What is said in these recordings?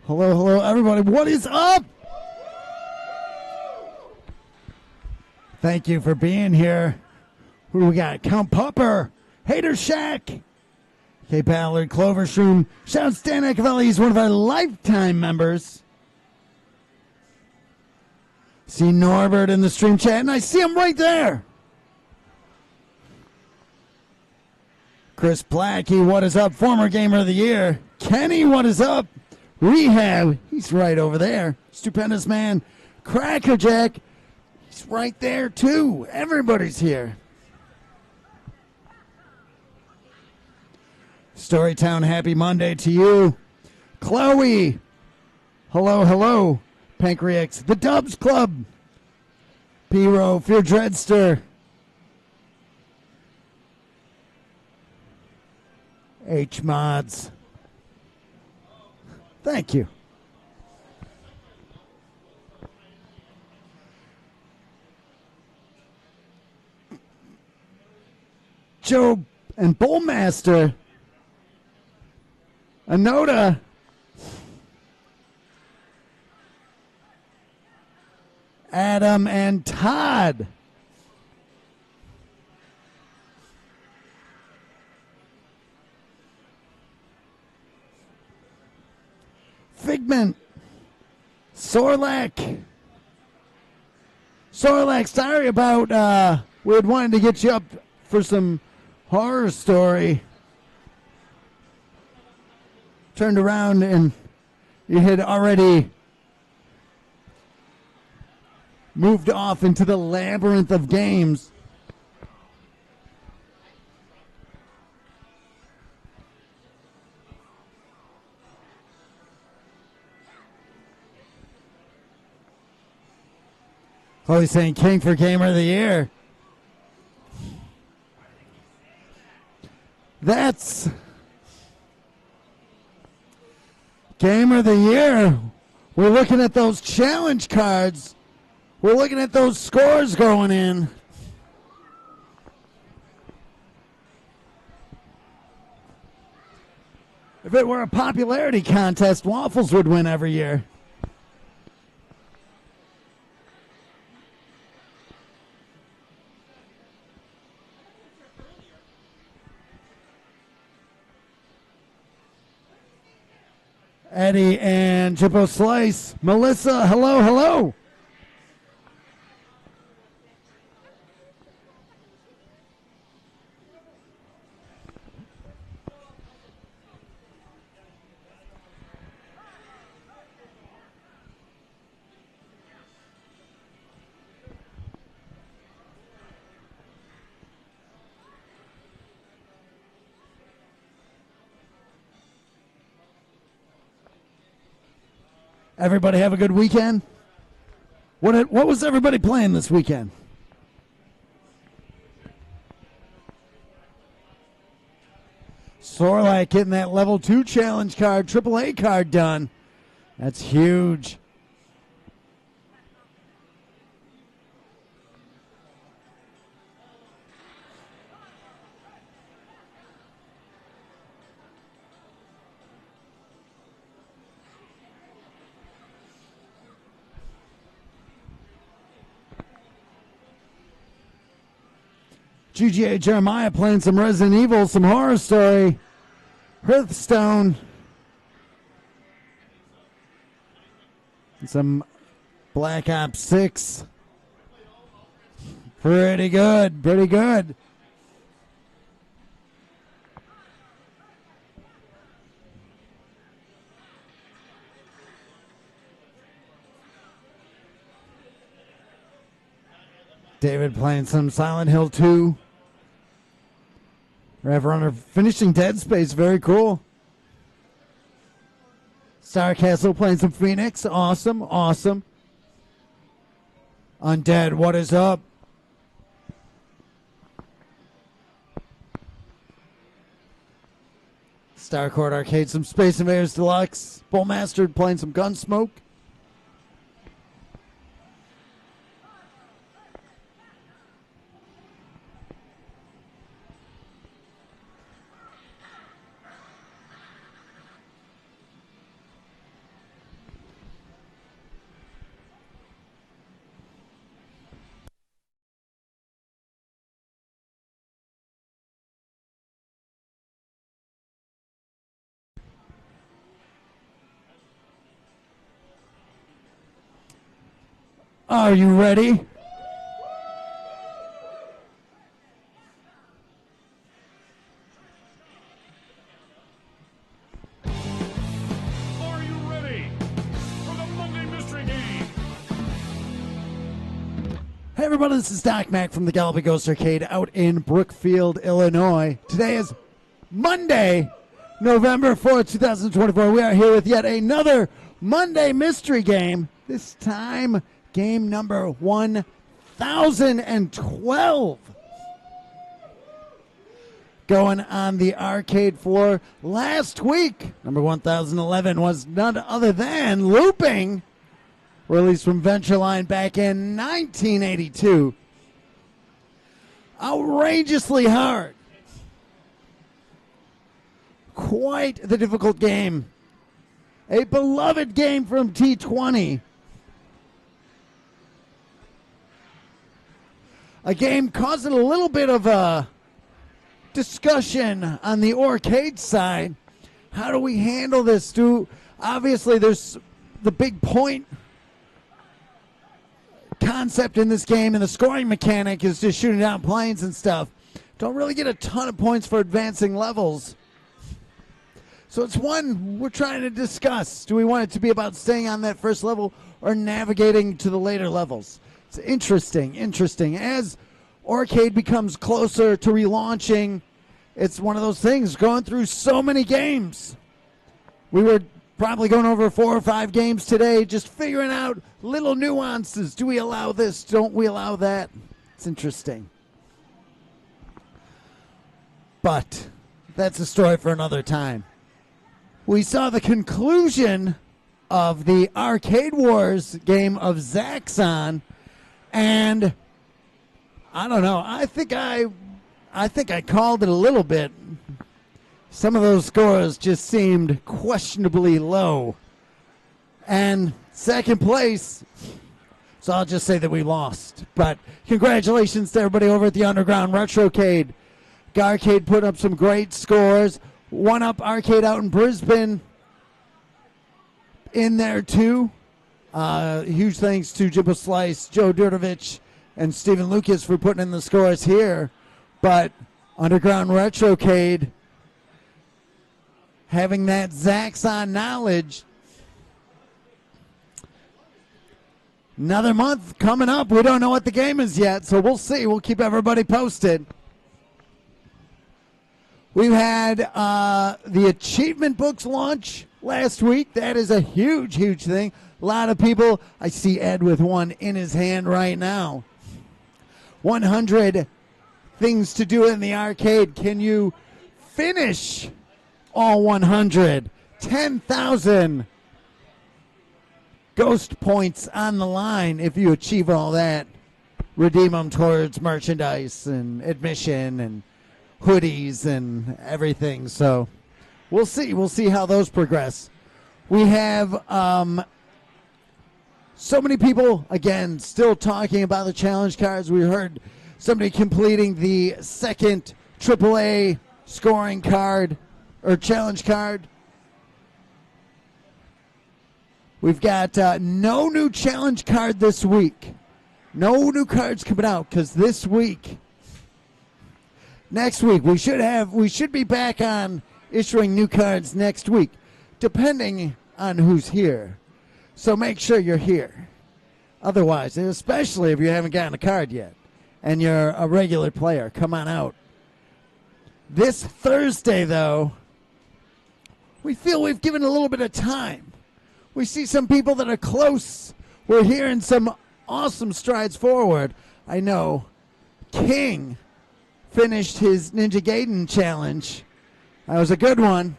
Hello, hello, everybody. What is up? Thank you for being here. Who do we got? Count Pupper, Hater Shack, K. Ballard, Clovershroom. Shout out Stan Acavelli. He's one of our lifetime members. See Norbert in the stream chat, and I see him right there. Chris Plackey, what is up? Former Gamer of the Year. Kenny, what is up? Rehab, he's right over there. Stupendous Man. Crackerjack, he's right there too. Everybody's here. Storytown, happy Monday to you. Chloe, hello, hello. Pancreax, the Dubs Club. P-Row, Fear Dreadster. H-Mods. Thank you. Joe and Bullmaster. Anoda. Adam and Todd. Figment. Sorlak. Sorlak, sorry about, we had wanted to get you up for some horror story. Turned around and you had already moved off into the labyrinth of games. Chloe saying King for Gamer of the Year. That's Gamer of the Year. We're looking at those challenge cards. We're looking at those scores going in. If it were a popularity contest, Waffles would win every year. Eddie and Chippo Slice. Melissa, hello, hello. Everybody have a good weekend? What was everybody playing this weekend? Sorlak getting that level 2 challenge card, AAA card done. That's huge. GGA Jeremiah playing some Resident Evil, some horror story. Hearthstone. Some Black Ops 6. Pretty good, pretty good. David playing some Silent Hill 2. Rev Runner finishing Dead Space. Very cool. Star Castle playing some Phoenix. Awesome, awesome. Undead, what is up? Starcourt Arcade, some Space Invaders Deluxe. Bullmaster playing some Gunsmoke. Are you ready? Are you ready for the Monday Mystery Game? Hey everybody, this is Doc Mac from the Galloping Ghost Arcade out in Brookfield, Illinois. Today is Monday, November 4th, 2024. We are here with yet another Monday Mystery Game. This time, game number 1012. Going on the arcade floor. Last week, number 1011 was none other than Looping, released from Ventureline back in 1982. Outrageously hard. Quite the difficult game. A beloved game from T20. A game causing a little bit of a discussion on the arcade side. How do we handle this? Obviously, there's the big point concept in this game, and the scoring mechanic is just shooting down planes and stuff. Don't really get a ton of points for advancing levels. So it's one we're trying to discuss. Do we want it to be about staying on that first level or navigating to the later levels? It's interesting. As arcade becomes closer to relaunching, it's one of those things, going through so many games. We were probably going over 4 or 5 games today, just figuring out little nuances. Do we allow this? Don't we allow that? It's interesting. But that's a story for another time. We saw the conclusion of the Arcade Wars game of Zaxxon, and I don't know. I think I called it a little bit. Some of those scores just seemed questionably low. And second place, so I'll just say that we lost. But congratulations to everybody over at the Underground Retrocade. Garcade put up some great scores. One Up Arcade out in Brisbane in there too. Huge thanks to Jimbo Slice, Joe Durdovich, and Stephen Lucas for putting in the scores here. But Underground Retrocade, having that Zaxxon knowledge. Another month coming up. We don't know what the game is yet, so we'll see. We'll keep everybody posted. We've had the achievement books launch last week. That is a huge thing. A lot of people. I see Ed with one in his hand right now. 100 things to do in the arcade. Can you finish all 100? 10,000 ghost points on the line if you achieve all that. Redeem them towards merchandise and admission and hoodies and everything. So we'll see how those progress. We have so many people, again, still talking about the challenge cards. We heard somebody completing the second AAA scoring card or challenge card. We've got no new challenge card this week. No new cards coming out because this week, next week, we should be back on issuing new cards next week, depending on who's here. So make sure you're here. Otherwise, especially if you haven't gotten a card yet and you're a regular player, come on out. This Thursday, though, we feel we've given a little bit of time. We see some people that are close. We're hearing some awesome strides forward. I know King finished his Ninja Gaiden challenge. That was a good one.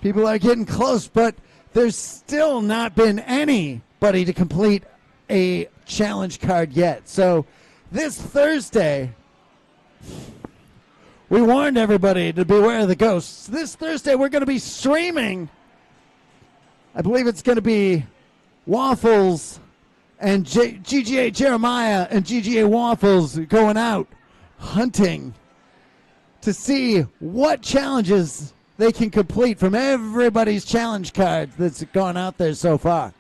People are getting close, but there's still not been anybody to complete a challenge card yet. So this Thursday, we warned everybody to beware of the ghosts. This Thursday, we're going to be streaming. I believe it's going to be Waffles and GGA Jeremiah and GGA Waffles going out hunting to see what challenges they can complete from everybody's challenge cards that's gone out there so far.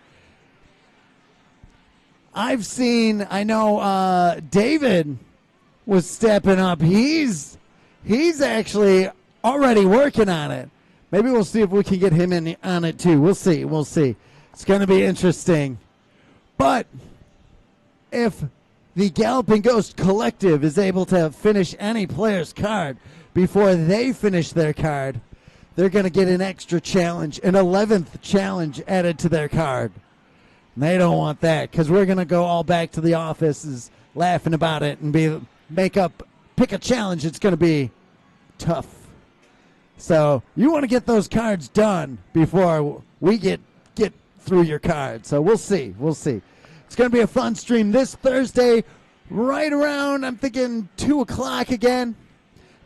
I know David was stepping up. He's actually already working on it. Maybe we'll see if we can get him in on it too. We'll see. It's going to be interesting. But if the Galloping Ghost Collective is able to finish any player's card before they finish their card, they're going to get an extra challenge, an 11th challenge added to their card. And they don't want that because we're going to go all back to the offices laughing about it and pick a challenge. It's going to be tough. So you want to get those cards done before we get through your cards. So we'll see. It's going to be a fun stream this Thursday, right around, I'm thinking, 2 o'clock again.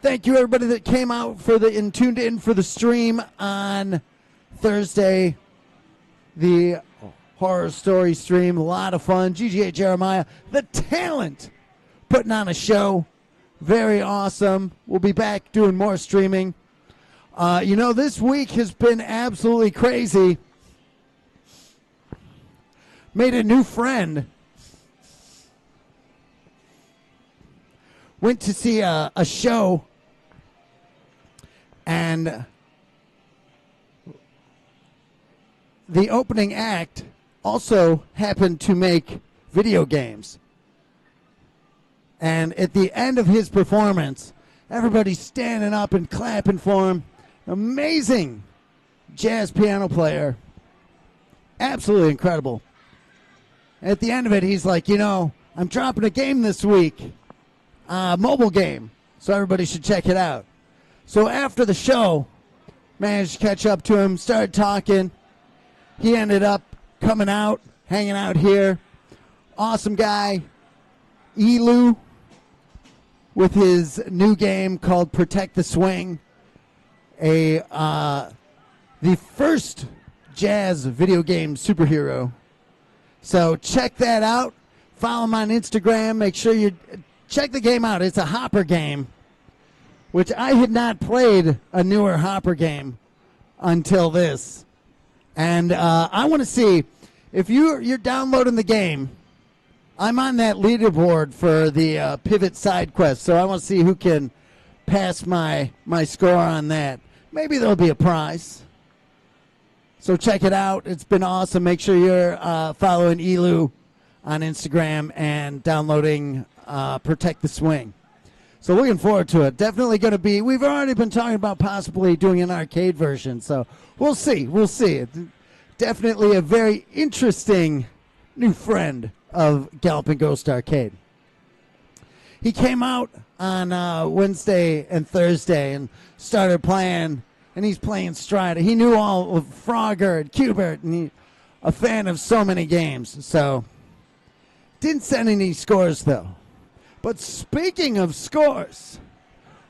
Thank you, everybody that came out and tuned in for the stream on Thursday. The horror story stream, a lot of fun. GGA Jeremiah, the talent, putting on a show. Very awesome. We'll be back doing more streaming. This week has been absolutely crazy. Made a new friend. Went to see a show, and the opening act also happened to make video games. And at the end of his performance, everybody's standing up and clapping for him. Amazing jazz piano player. Absolutely incredible. At the end of it, he's like, I'm dropping a game this week, mobile game, so everybody should check it out. So after the show, managed to catch up to him, started talking. He ended up coming out, hanging out here. Awesome guy. Elu, with his new game called Protect the Swing. The first jazz video game superhero. So check that out. Follow him on Instagram. Make sure you check the game out. It's a Hopper game, which I had not played a newer Hopper game until this. And I want to see if you're downloading the game. I'm on that leaderboard for the Pivot side quest, so I want to see who can pass my score on that. Maybe there'll be a prize. So check it out. It's been awesome. Make sure you're following Elu on Instagram and downloading Protect the Swing. So looking forward to it. Definitely going to be, we've already been talking about possibly doing an arcade version, so we'll see. Definitely a very interesting new friend of Galloping Ghost Arcade. He came out on Wednesday and Thursday and started playing, and he's playing Strider. He knew all of Frogger and Cubert, and he's a fan of so many games. So, didn't send any scores, though. But speaking of scores,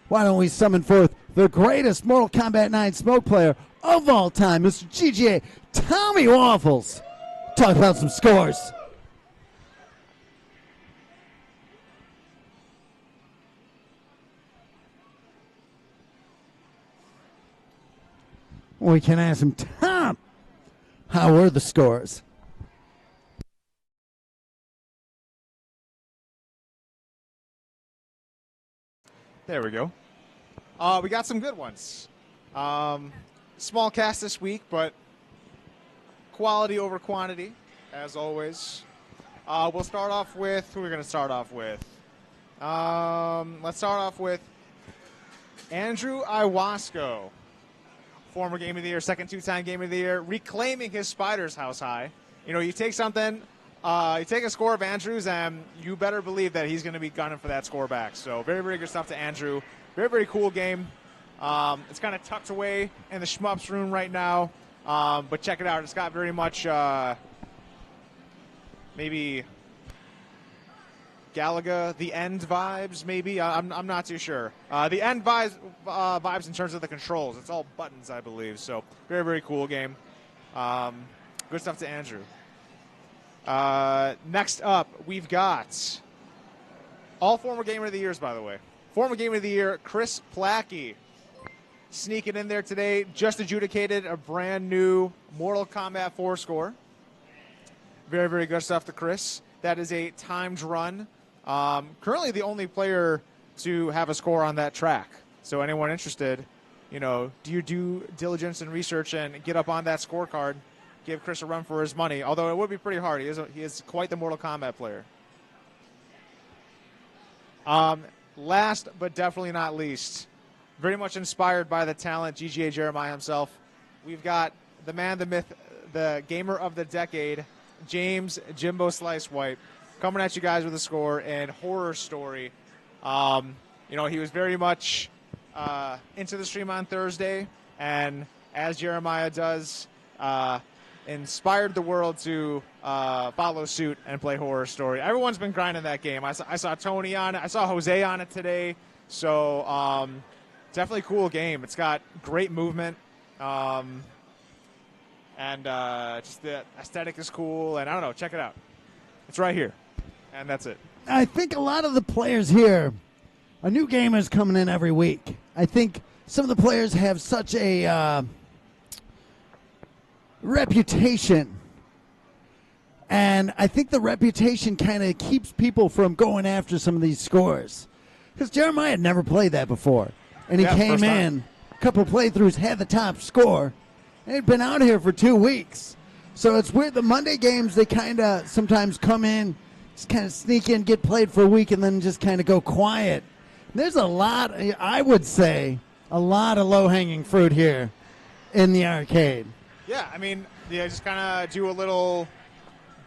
why don't we summon forth the greatest Mortal Kombat 9 smoke player of all time, Mr. GGA, Tommy Waffles. Talk about some scores. We can ask him, Tom, how were the scores? There we go. We got some good ones. Small cast this week, but quality over quantity, as always. We'll start off with, who are we going to start off with? Let's start off with Andrew Iwasco. Former Game of the Year, second two-time Game of the Year, reclaiming his Spiders house high. You take something, you take a score of Andrew's, and you better believe that he's going to be gunning for that score back. So very, very good stuff to Andrew. Very, very cool game. It's kind of tucked away in the shmups room right now, but check it out. It's got very much maybe Galaga, the End vibes, maybe. I'm not too sure. The End vibes in terms of the controls. It's all buttons, I believe. So very, very cool game. Good stuff to Andrew. Next up, we've got all former Gamer of the Years, by the way. Former Gamer of the Year, Chris Plackey. Sneaking in there today, just adjudicated a brand new Mortal Kombat 4 score. Very, very good stuff to Chris. that is a timed run. Currently the only player to have a score on that track. So anyone interested, do your due diligence and research and get up on that scorecard. Give Chris a run for his money, although it would be pretty hard. He is quite the Mortal Kombat player. Last but definitely not least, very much inspired by the talent, GGA Jeremiah himself, we've got the man, the myth, the gamer of the decade, James Jimbo Slice White, coming at you guys with a score in Horror Story. He was very much into the stream on Thursday, and as Jeremiah does, inspired the world to follow suit and play Horror Story. Everyone's been grinding that game. I saw Tony on it. I saw Jose on it today. So definitely cool game. It's got great movement. And just the aesthetic is cool. And I don't know, check it out. It's right here. And that's it. I think a lot of the players here, a new gamer is coming in every week. I think some of the players have such a reputation, and I think the reputation kind of keeps people from going after some of these scores, because Jeremiah had never played that before, and he came in a couple of playthroughs, had the top score, and he'd been out here for 2 weeks. So it's weird. The Monday games, they kind of sometimes come in, just kind of sneak in, get played for a week, and then just kind of go quiet. There's a lot, I would say, a lot of low-hanging fruit here in the arcade. Yeah, I mean, just kind of do a little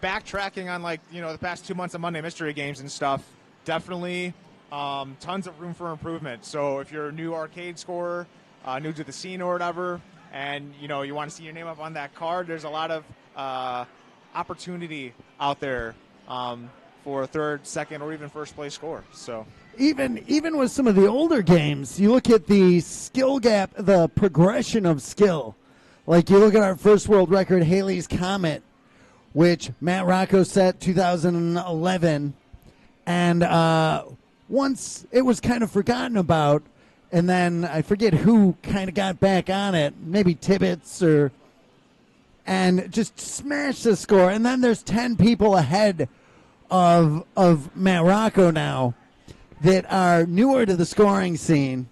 backtracking on, the past 2 months of Monday Mystery Games and stuff. Definitely tons of room for improvement. So if you're a new arcade scorer, new to the scene or whatever, and, you want to see your name up on that card, there's a lot of opportunity out there for a third, second, or even first place score. So even with some of the older games, you look at the skill gap, the progression of skill. Like you look at our first world record, Halley's Comet, which Matt Rocco set 2011, and once it was kind of forgotten about, and then I forget who kind of got back on it, maybe Tibbetts and just smashed the score. And then there's 10 people ahead of Matt Rocco now that are newer to the scoring scene.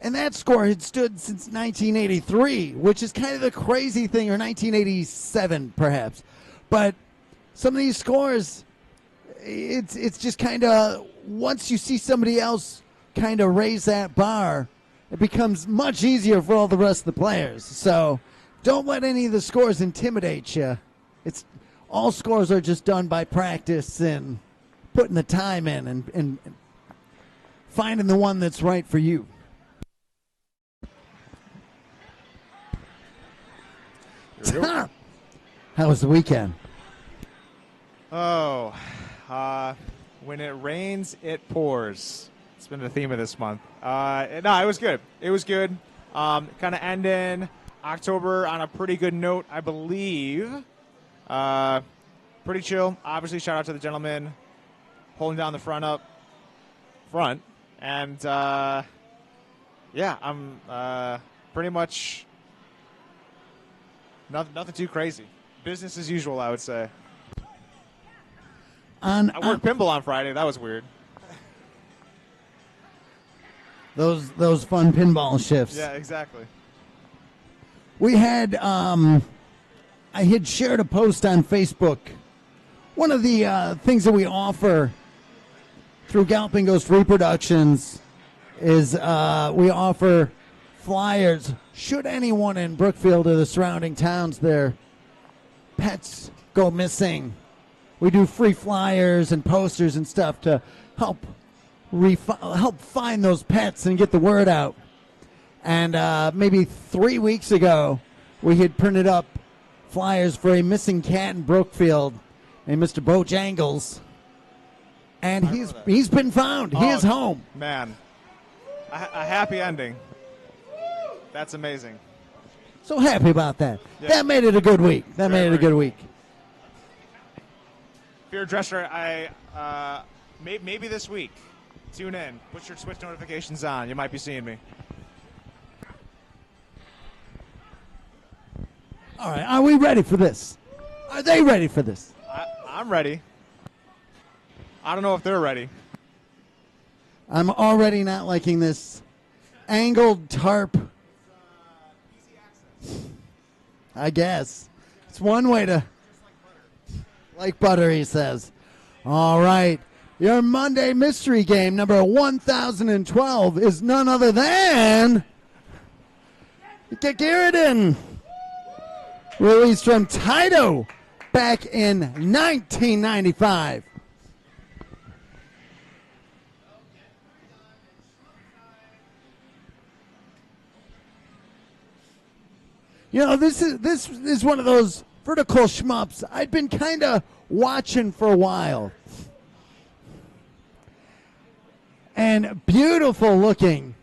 And that score had stood since 1983, which is kind of the crazy thing, or 1987 perhaps. But some of these scores, it's just kind of, once you see somebody else kind of raise that bar, it becomes much easier for all the rest of the players. So don't let any of the scores intimidate you. All scores are just done by practice and putting the time in and finding the one that's right for you. How was the weekend? Oh, when it rains, it pours. It's been the theme of this month. No, it was good. It was good. Kind of ending October on a pretty good note, I believe. Pretty chill. Obviously, shout out to the gentleman holding down the front. And, yeah, I'm pretty much nothing too crazy. Business as usual, I would say. I worked pinball on Friday. That was weird. Those fun pinball shifts. Yeah, exactly. We had I had shared a post on Facebook. One of the things that we offer through Galloping Ghost Reproductions is we offer flyers. Should anyone in Brookfield or the surrounding towns, their pets go missing, we do free flyers and posters and stuff to help find those pets and get the word out. And maybe 3 weeks ago, we had printed up flyers for a missing cat in Brookfield named Mr. Bojangles. And he's been found. He is home. Man, a happy ending. That's amazing. So happy about that. Yeah. That made it a good week. That made it a good week. If you're a dresser, maybe this week, tune in. Put your Twitch notifications on. You might be seeing me. All right. Are we ready for this? Are they ready for this? I'm ready. I don't know if they're ready. I'm already not liking this angled tarp. I guess. It's one way to... Like butter, he says. All right. Your Monday mystery game, number 1012, is none other than... Gekirindan. Released from Taito back in 1995. You know, this is one of those vertical shmups I'd been kind of watching for a while. And beautiful looking.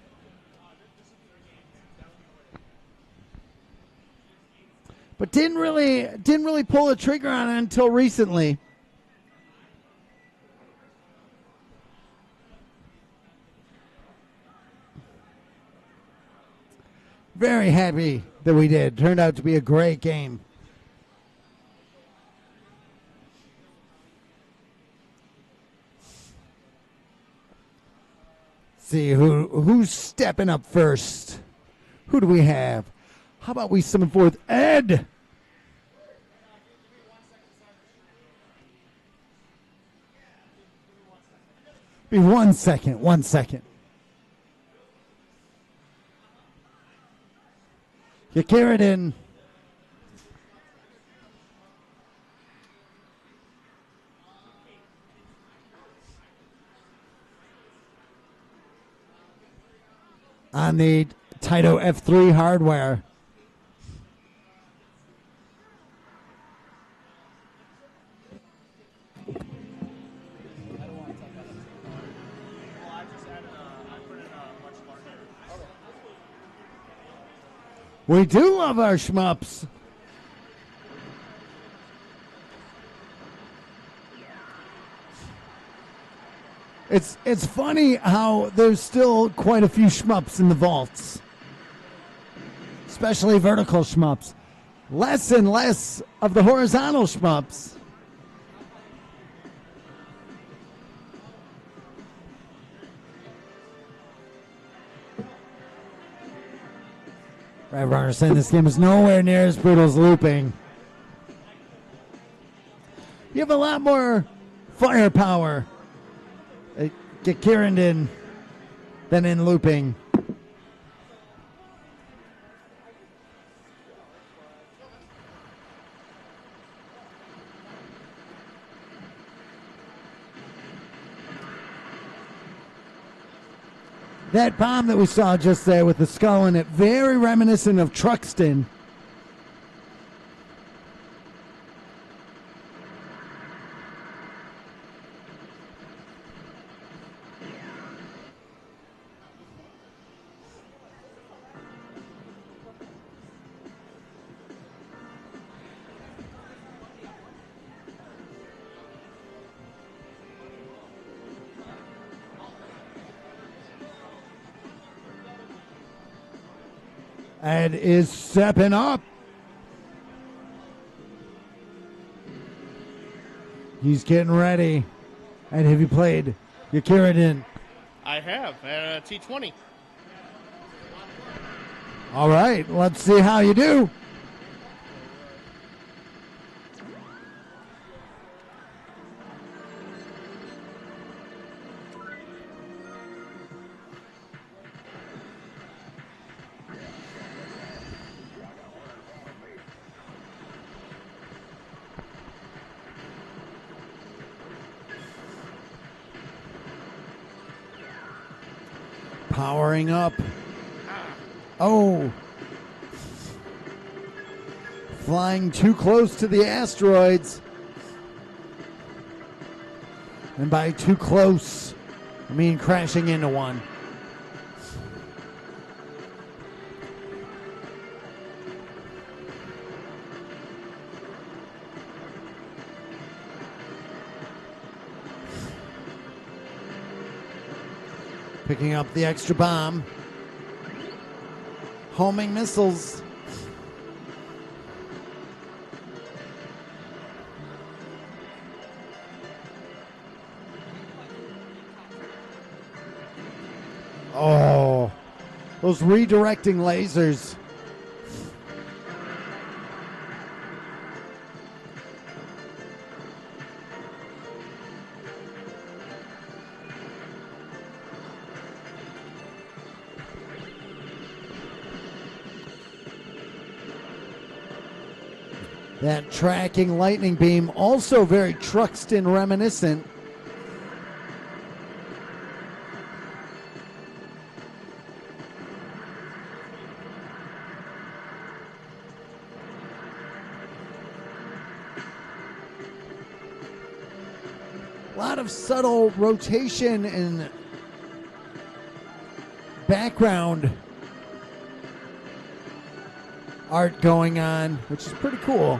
But didn't really pull the trigger on it until recently. Very happy that we did. Turned out to be a great game. See who's stepping up first. Who do we have? How about we summon forth Ed? Be 1 second, 1 second. Gekirindan. On the Taito F3 hardware. We do love our shmups. It's funny how there's still quite a few shmups in the vaults, especially vertical shmups. Less and less of the horizontal shmups. Right, Runner saying this game is nowhere near as brutal as looping. You have a lot more firepower at Gekirindan than in looping. That bomb that we saw just there with the skull in it, very reminiscent of Truxton. Ed is stepping up. He's getting ready. And have you played Gekirindan? I have at T20. All right, let's see how you do. Powering up. Oh. Flying too close to the asteroids. And by too close, I mean crashing into one. Picking up the extra bomb. Homing missiles. Oh, those redirecting lasers. That tracking lightning beam, also very Truxton reminiscent. A lot of subtle rotation and background art going on, which is pretty cool.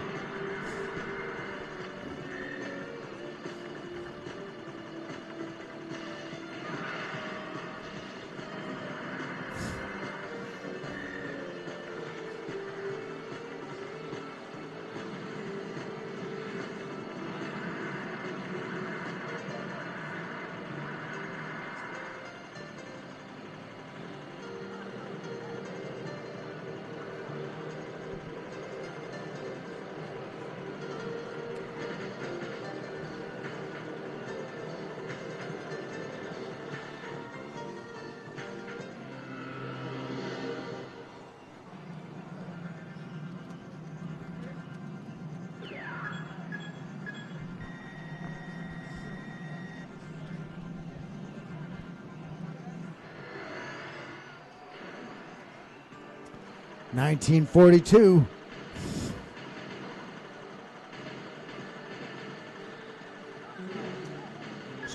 (1942).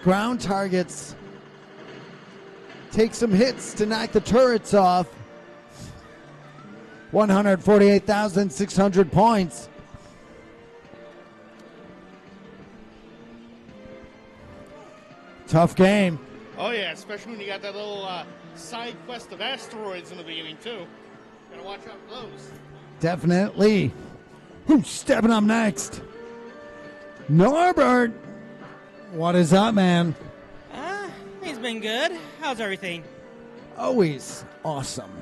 Ground targets take some hits to knock the turrets off. 148,600 points. Tough game. Oh, yeah, especially when you got that little side quest of asteroids in the beginning, too. Gotta watch out for those. Definitely. Who's stepping up next? Norbert. What is up, man? He's been good. How's everything? Always awesome.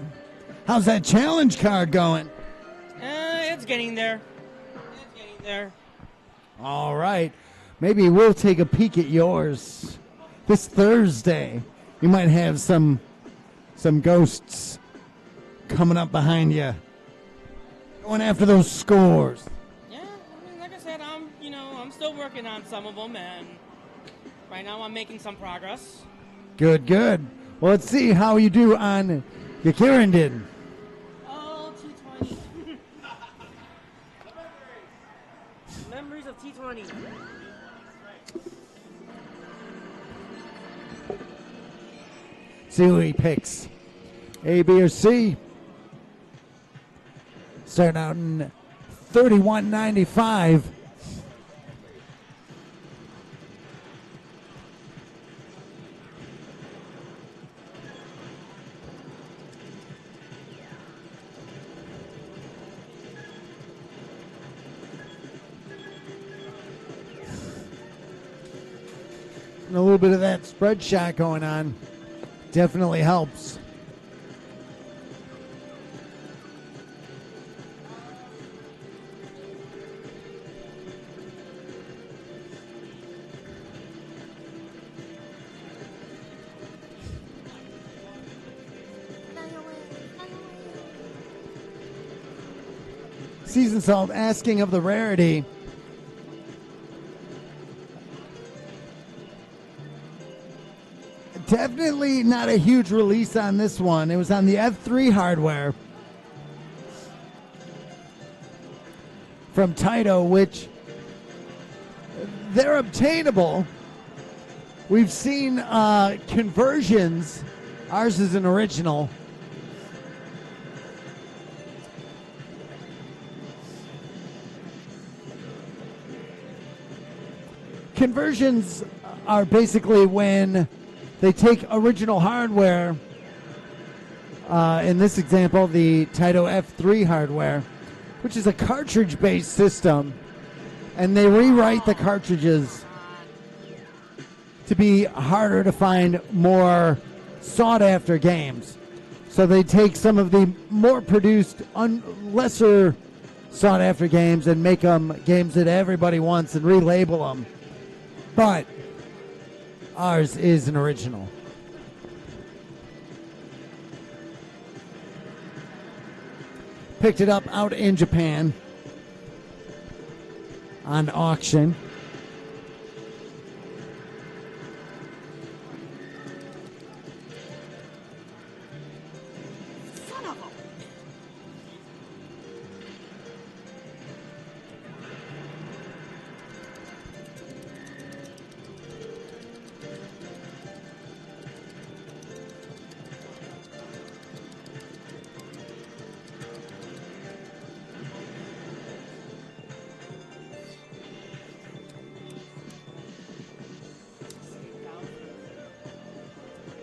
How's that challenge card going? It's getting there. It's getting there. All right. Maybe we'll take a peek at yours this Thursday. You might have some ghosts coming up behind you, going after those scores. Yeah, I mean, like I said, I'm still working on some of them, and right now I'm making some progress. Good, good. Well, let's see how you do on Gekirindan. Oh, T20. Memories of T20. See who he picks. A, B, or C. Starting out in 31.95. And a little bit of that spread shot going on definitely helps. Season Salt asking of the rarity. Definitely not a huge release on this one. It was on the F3 hardware from Taito, which they're obtainable. We've seen conversions. Ours is an original. Conversions are basically when they take original hardware, in this example, the Taito F3 hardware, which is a cartridge-based system, and they rewrite the cartridges to be harder to find, more sought-after games. So they take some of the more produced, lesser sought-after games and make them games that everybody wants and relabel them. But ours is an original. Picked it up out in Japan on auction. Son of a...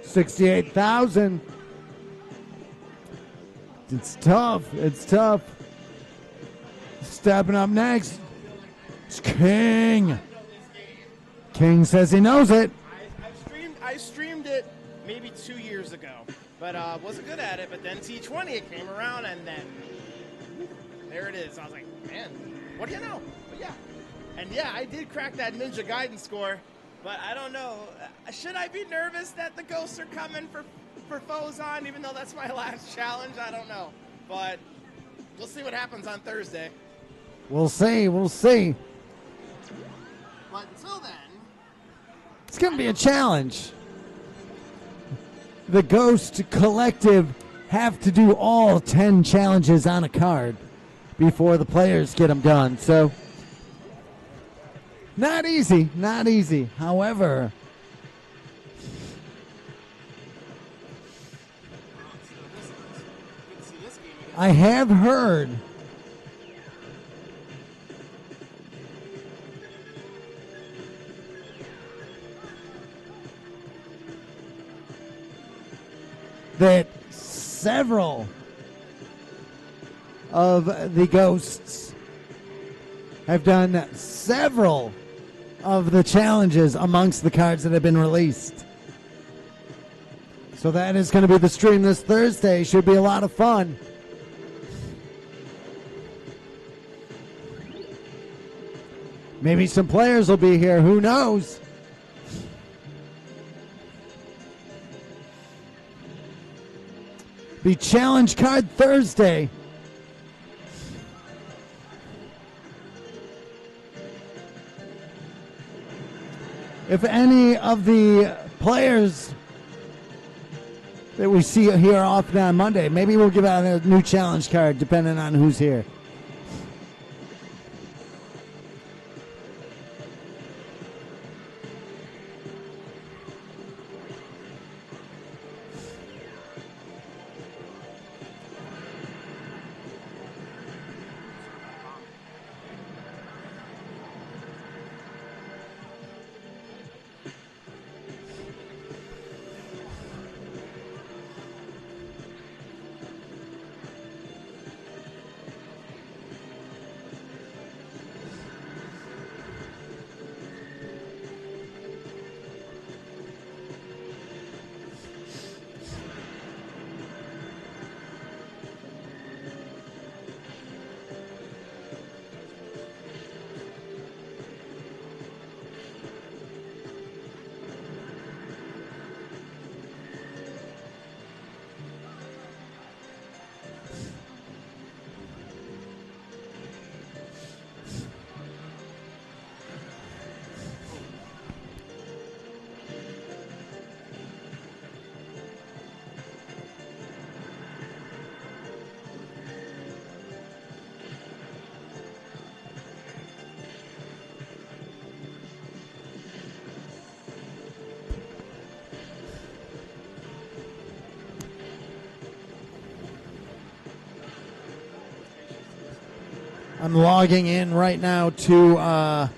68,000. It's tough. It's tough. Stepping up next, it's King. King says he knows it. I streamed it maybe 2 years ago, but wasn't good at it. But then T20 it came around, and then there it is. I was like, man, what do you know? But yeah, and yeah, I did crack that Ninja Gaiden score, but I don't know. Should I be nervous that the ghosts are coming for foes on, even though that's my last challenge? I don't know, but we'll see what happens on Thursday. We'll see. We'll see. But until then, It's going to be a challenge. The Ghost Collective have to do all 10 challenges on a card before the players get them done. So, not easy. Not easy. However, I have heard that several of the ghosts have done several of the challenges amongst the cards that have been released. So that is going to be the stream this Thursday. Should be a lot of fun. Maybe some players will be here. Who knows? The challenge card Thursday. If any of the players that we see here often on Monday, maybe we'll give out a new challenge card depending on who's here. I'm logging in right now to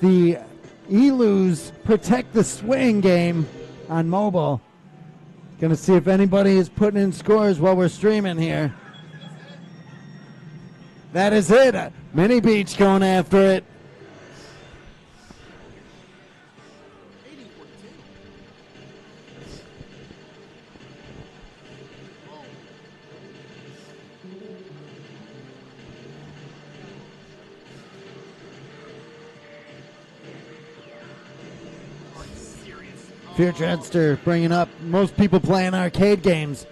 the Elu's Protect the Swing game on mobile. Gonna see if anybody is putting in scores while we're streaming here. That is it. Mini Beach going after it. Fear Dreadster bringing up most people playing arcade games.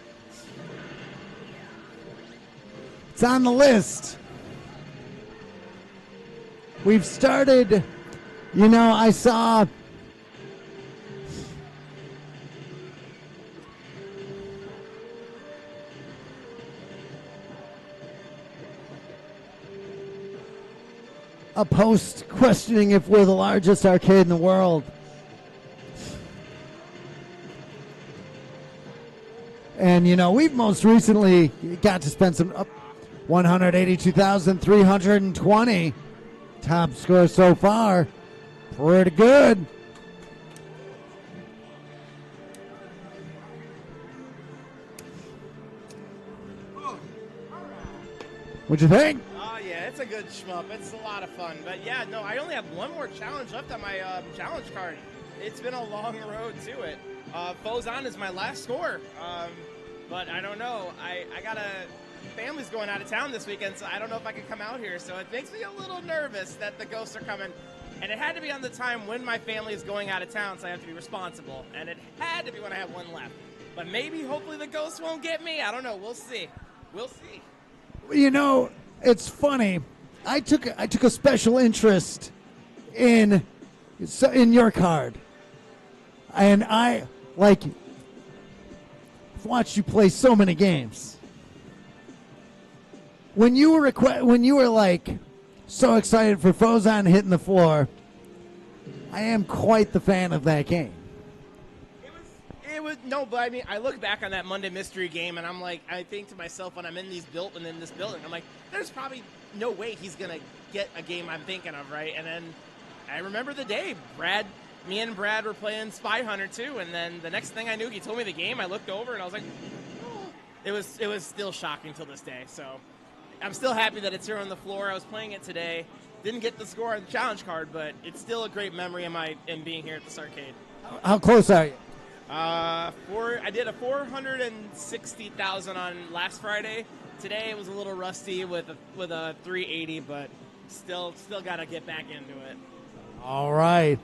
It's on the list. We've started, I saw a post questioning if we're the largest arcade in the world. And, we've most recently got to spend some 182,320 top score so far. Pretty good. What'd you think? Oh, yeah, it's a good shmup. It's a lot of fun. But, yeah, no, I only have one more challenge left on my challenge card. It's been a long road to it. Fozon is my last score. But I don't know. I got family's going out of town this weekend, so I don't know if I can come out here. So it makes me a little nervous that the ghosts are coming. And it had to be on the time when my family is going out of town, so I have to be responsible. And it had to be when I have one left. But maybe, hopefully, the ghosts won't get me. I don't know. We'll see. We'll see. It's funny. I took a special interest in your card. And I've watched you play so many games. When you were so excited for Fozon hitting the floor, I am quite the fan of that game. But I mean, I look back on that Monday Mystery game, and I think to myself when I'm in this building, I'm like, there's probably no way he's gonna get a game I'm thinking of, right? And then I remember the day me and Brad were playing Spy Hunter 2, and then the next thing I knew, he told me the game. I looked over, and I was like, oh. It was still shocking till this day. So I'm still happy that it's here on the floor. I was playing it today. Didn't get the score on the challenge card, but it's still a great memory in being here at this arcade. How close are you? I did a 460,000 on last Friday. Today it was a little rusty with a 380, but still got to get back into it. All right.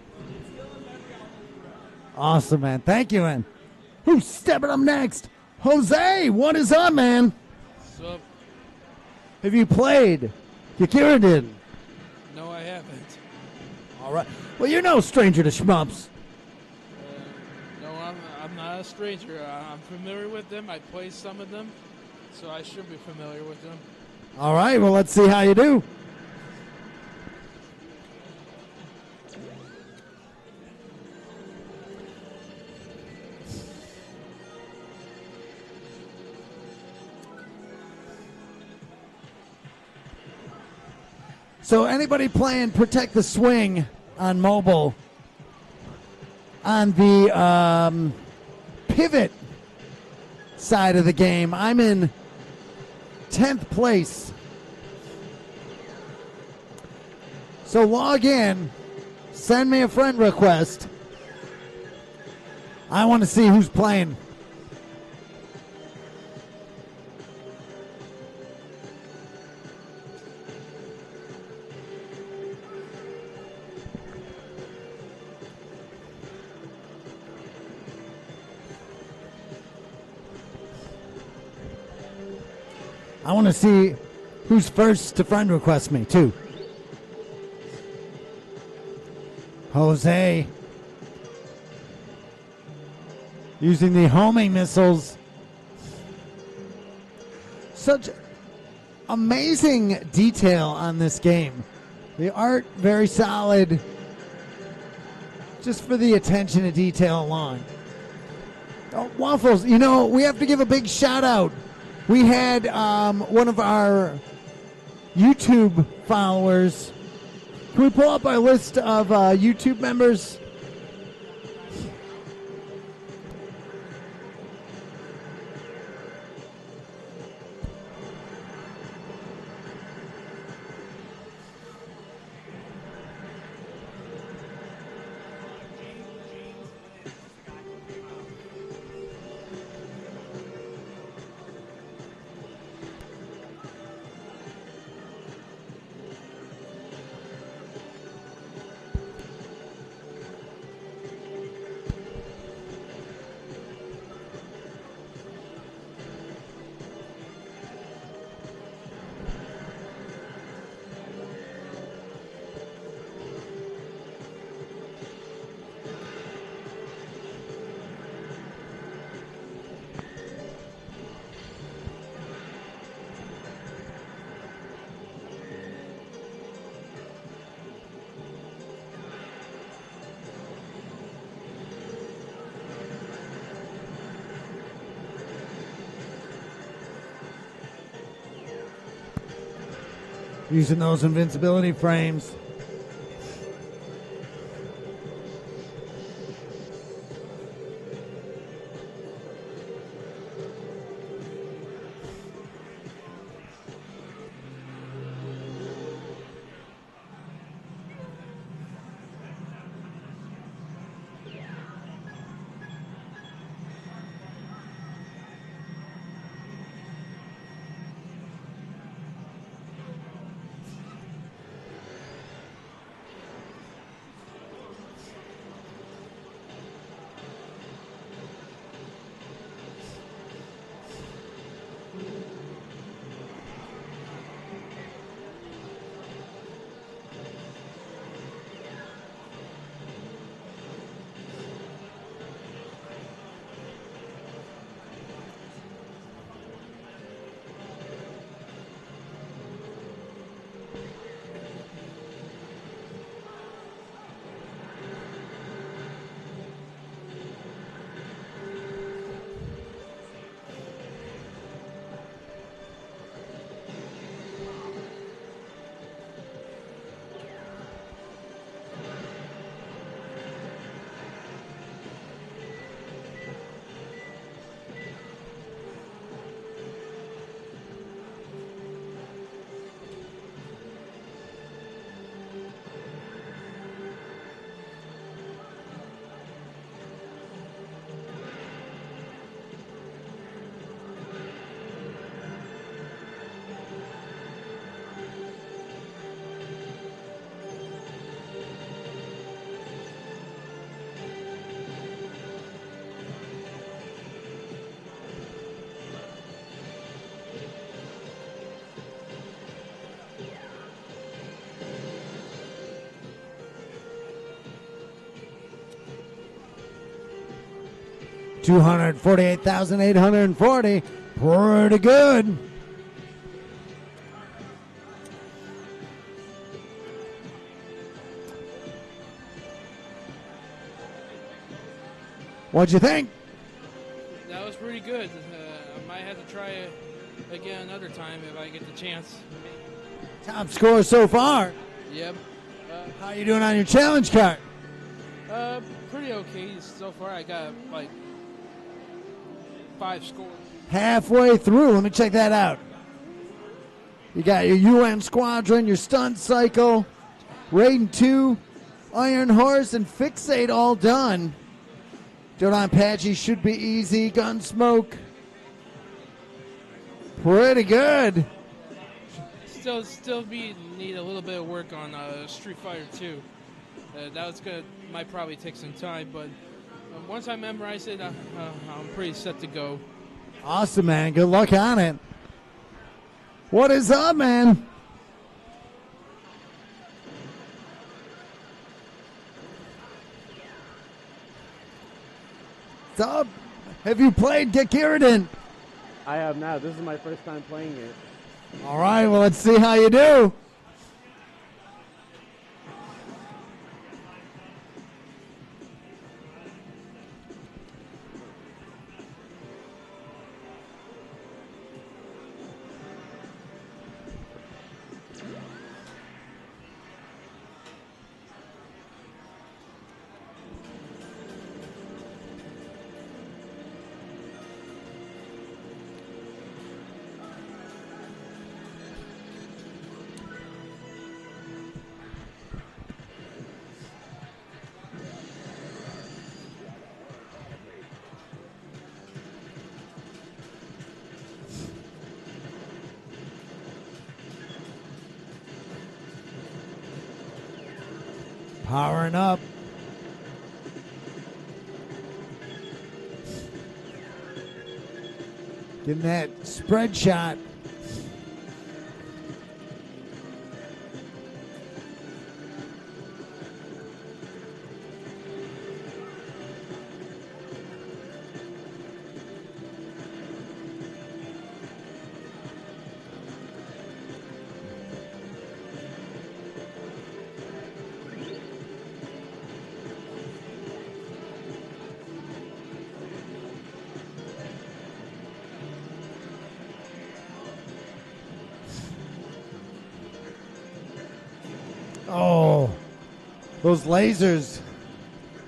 Awesome, man. Thank you, man. Who's stepping up next? Jose, what is up, man? What's up? Have you played Gekirindan? No, I haven't. All right. Well, you're no stranger to shmups. No, I'm not a stranger. I'm familiar with them. I play some of them, so I should be familiar with them. All right. Well, let's see how you do. So anybody playing Protect the Swing on mobile, on the pivot side of the game, I'm in 10th place. So log in, send me a friend request. I want to see who's playing. I want to see who's first to friend request me, too. Jose. Using the homing missiles. Such amazing detail on this game. The art, very solid. Just for the attention to detail alone. Oh, Waffles, we have to give a big shout out. We had one of our YouTube followers Can we pull up our list of YouTube members? Using those invincibility frames. $248,840. Pretty good. What'd you think? That was pretty good. I might have to try it again another time if I get the chance. Top score so far. Yep. How you doing on your challenge card? Pretty okay so far. I got like 5 scores. Halfway through. Let me check that out. You got your UN Squadron, your Stunt Cycle, Raiden 2, Iron Horse, and Fixate all done. Doing on Apache should be easy. Gunsmoke. Pretty good. Still need a little bit of work on Street Fighter 2. Might probably take some time, but once I memorize it, I'm pretty set to go. Awesome, man. Good luck on it. What is up, man? What's up? Have you played Gekirindan? I have not. This is my first time playing it. All right, well, let's see how you do. Powering up. Getting that spread shot. Oh, those lasers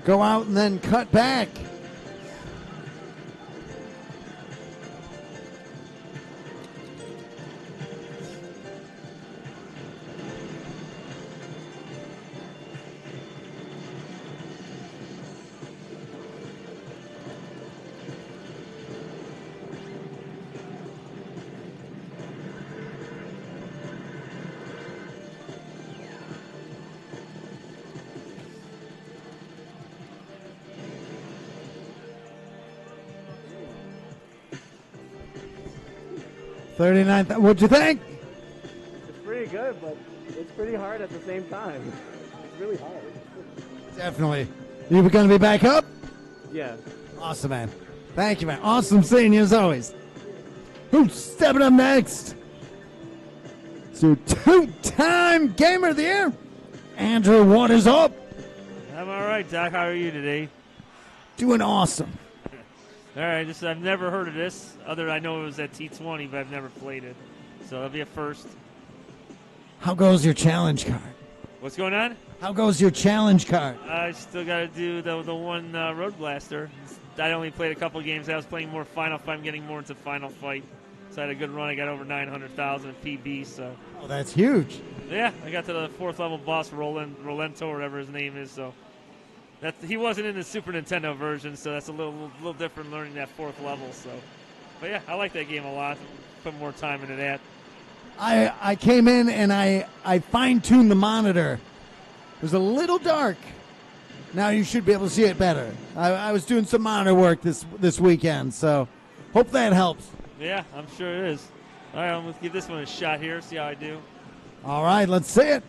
go out and then cut back. What'd you think? It's pretty good, but it's pretty hard at the same time. It's really hard. Definitely. You going to be back up? Yeah. Awesome, man. Thank you, man. Awesome seeing you as always. Who's stepping up next? So, two-time Gamer of the Year, Andrew, what is up? I'm all right, Doc. How are you today? Doing awesome. All right, I've never heard of this. I know it was at T20, but I've never played it. So that'll be a first. How goes your challenge card? What's going on? How goes your challenge card? I still got to do the one Road Blaster. I only played a couple games. I was playing more Final Fight. I'm getting more into Final Fight. So I had a good run. I got over 900,000 PB. So. Oh, that's huge. Yeah, I got to the 4th level boss, Rolento, or whatever his name is. So. He wasn't in the Super Nintendo version, so that's a little different learning that 4th level. So, but yeah, I like that game a lot. Put more time into that. I came in and I fine-tuned the monitor. It was a little dark. Now you should be able to see it better. I was doing some monitor work this weekend, so hope that helps. Yeah, I'm sure it is. All right, I'm going to give this one a shot here, see how I do. All right, let's see it.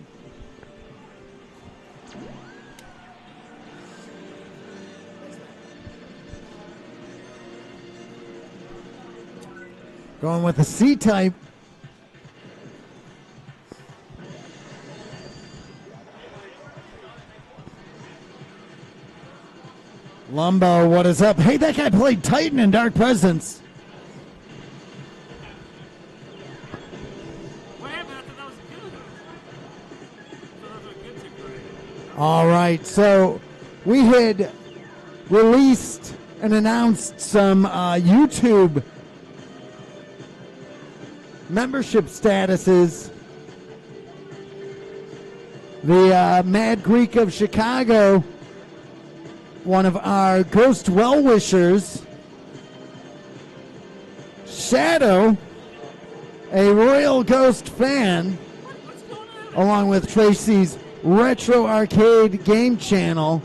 Going with the C-type. Lumbo, what is up? Hey, that guy played Titan in Dark Presence. What happened? I thought that was good. All right, so we had released and announced some YouTube membership statuses. The Mad Greek of Chicago, one of our Ghost well-wishers, Shadow, a Royal Ghost fan, along with Tracy's Retro Arcade game channel.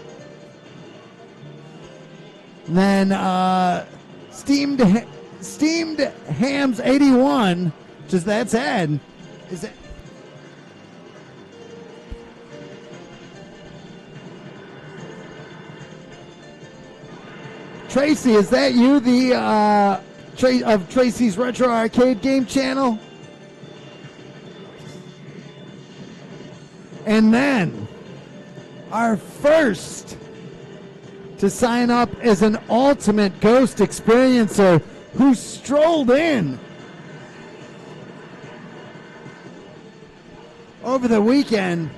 And then Steamed Hams 81, that's Ed. Is it? Tracy, is that you, the of Tracy's Retro Arcade game channel? And then our first to sign up as an ultimate Ghost experiencer who strolled in over the weekend,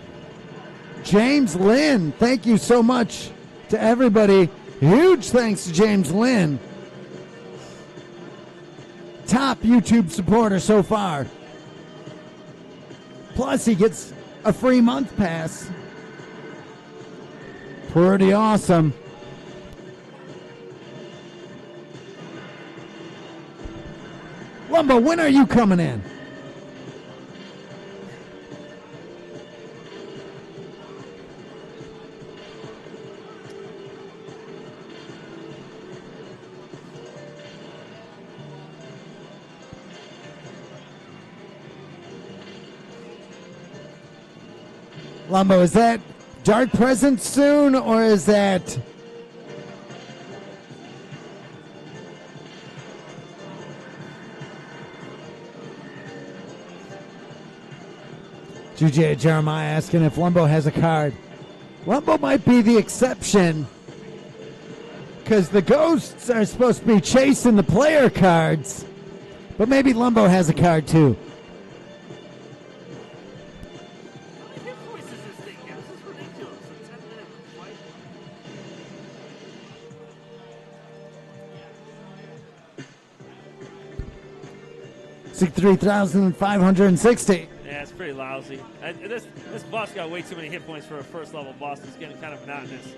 James Lynn. Thank you so much to everybody. Huge thanks to James Lynn. Top YouTube supporter so far. Plus he gets a free month pass. Pretty awesome. Lumbo, when are you coming in? Lumbo, is that Dark Presence soon, or is that... GJ Jeremiah asking if Lumbo has a card. Lumbo might be the exception, because the ghosts are supposed to be chasing the player cards, but maybe Lumbo has a card too. How many hit points does this thing get? This is ridiculous. A 10-minute fight. 63,560. Yeah, it's pretty lousy. This boss got way too many hit points for a first level boss. It's getting kind of monotonous.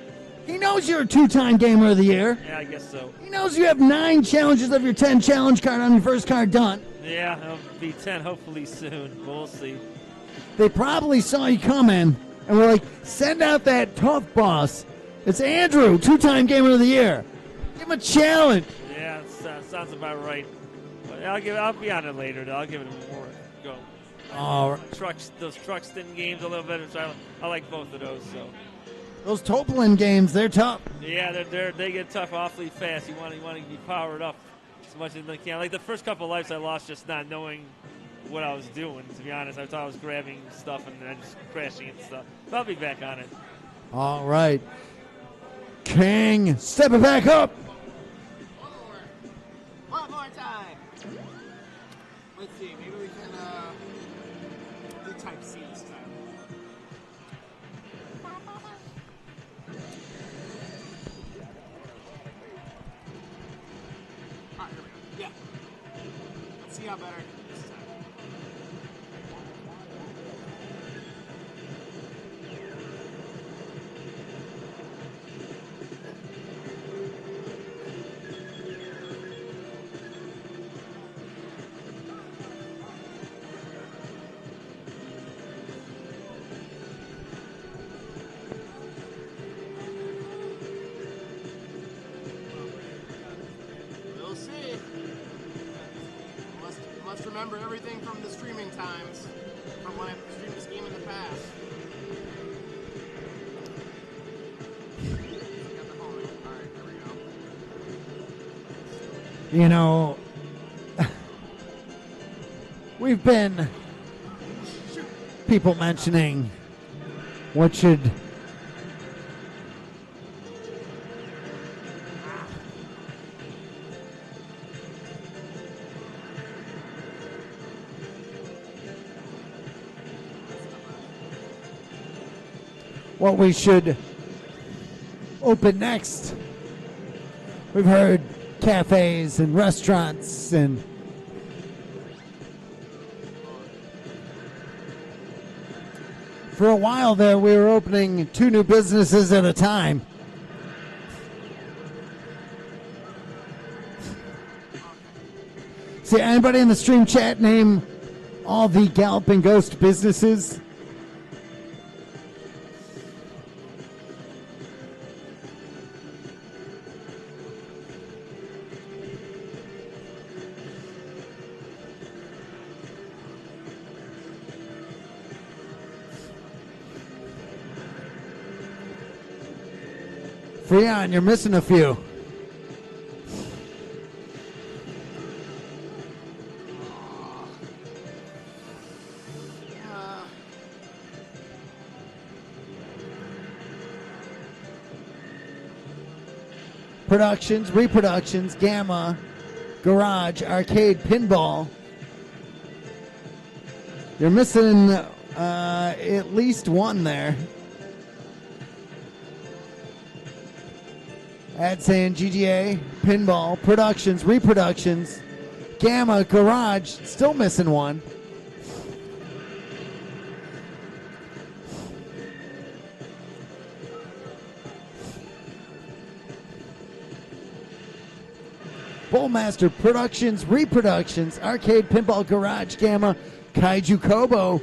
He knows you're a two-time Gamer of the Year. Yeah, I guess so. He knows you have 9 challenges of your 10 challenge card on your first card done. Yeah, it'll be 10 hopefully soon, but we'll see. They probably saw you coming and were like, send out that tough boss. It's Andrew, two-time Gamer of the Year. Give him a challenge. Yeah, sounds about right. But I'll be on it later, though. I'll give it more go. All right. Those Truxton games a little better, so I like both of those. So. Those Topolin games, they're tough. Yeah, they get tough awfully fast. You want to be powered up as much as they can. Like the first couple of lives I lost just not knowing what I was doing, to be honest. I thought I was grabbing stuff and then just crashing and stuff. But I'll be back on it. All right. King, step it back up. One more time. Let's see. Maybe we can do type C this time. Alright, here we go. Yeah. Let's see how better I can do this time. We'll see. Must remember everything from the streaming times, from when I streamed this game in the past. Got the homing. All right, there we go. You know, we've been people mentioning what should what we should open next. We've heard cafes and restaurants and for a while there we were opening 2 new businesses at a time. See, anybody in the stream chat name all the Galloping Ghost businesses? Freon, you're missing a few. Productions, reproductions, Gamma, Garage, Arcade, Pinball. You're missing at least one there. Ad saying GGA, Pinball, Productions, Reproductions, Gamma, Garage, still missing one. Bullmaster, Productions, Reproductions, Arcade, Pinball, Garage, Gamma, Kaiju Kobo. I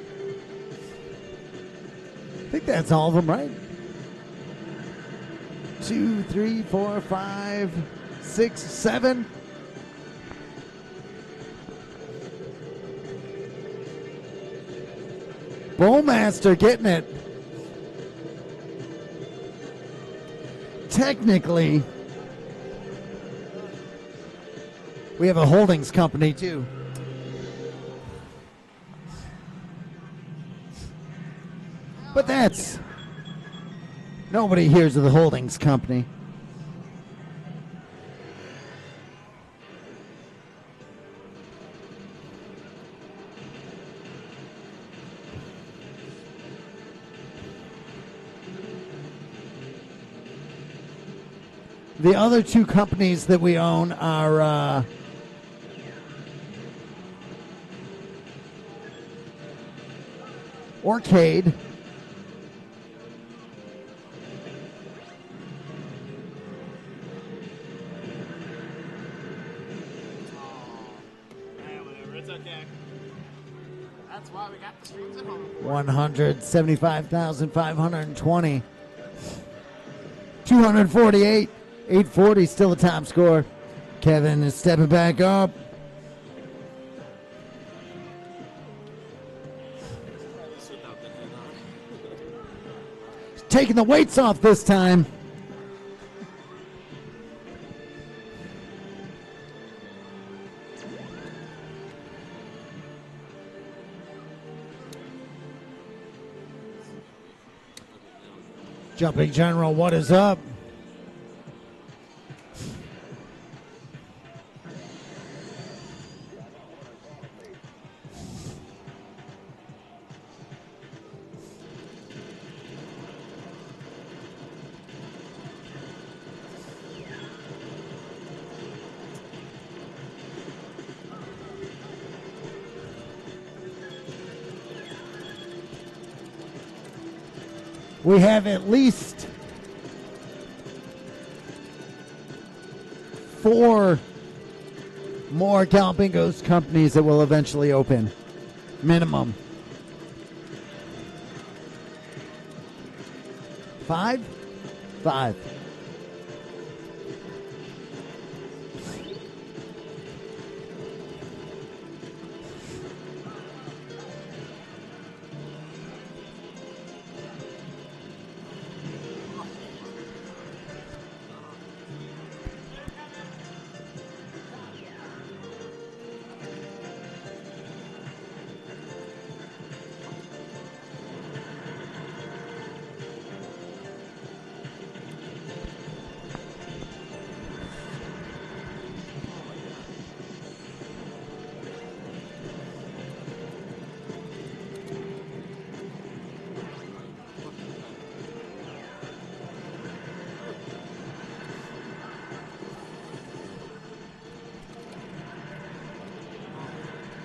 think that's all of them, right? 2, 3, 4, 5, 6, 7. Bullmaster getting it. technically, we have a holdings company too. But that's... Nobody hears of the holdings company. The other two companies that we own are Arcade Whatever, it's okay. That's why we got the streams at home. 175,520. 248. 840 still the top score. Kevin is stepping back up. Taking the weights off this time. Jumping General, what is up? We have at least 4 more Galloping Ghost companies that will eventually open. Minimum. 5? 5.